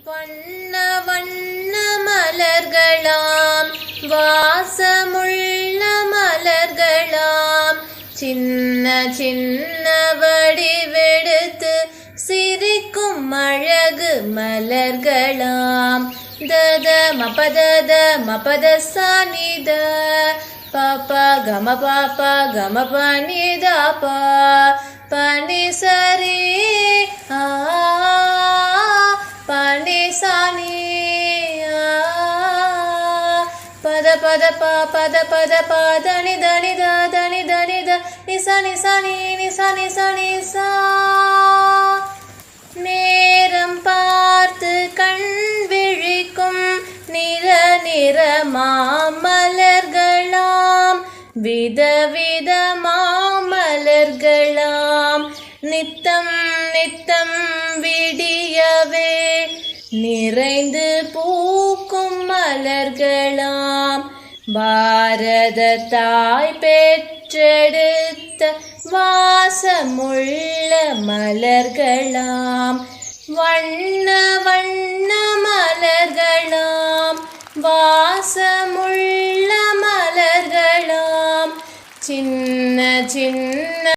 வண்ண வண்ண மலர்களாம் வாசமுள்ள மலர்களாம் சின்ன சின்ன வடிவெடுத்து சிரிக்கும் அழகு மலர்களாம் தத மபதத மபத சானித பப கம பப கம பனித ப பனி சரி பனி சானி பத பத ப பத பத ப தனி தனி த தனி தனி த நிசா நிசா நீ நிசா நிசா நிசா நேரம் பார்த்து கண் விழிக்கும் நிற நிற மாமலர்களாம் விதவித மாமலர்களாம் நித்தம் நித்தம் விடியவே நிறைந்து பூக்கும் மலர்களாம் பாரத தாய் பெற்றெடுத்த வாசமுள்ள மலர்களாம் வண்ண வண்ண மலர்களாம் வாசமுள்ள மலர்களாம் சின்ன சின்ன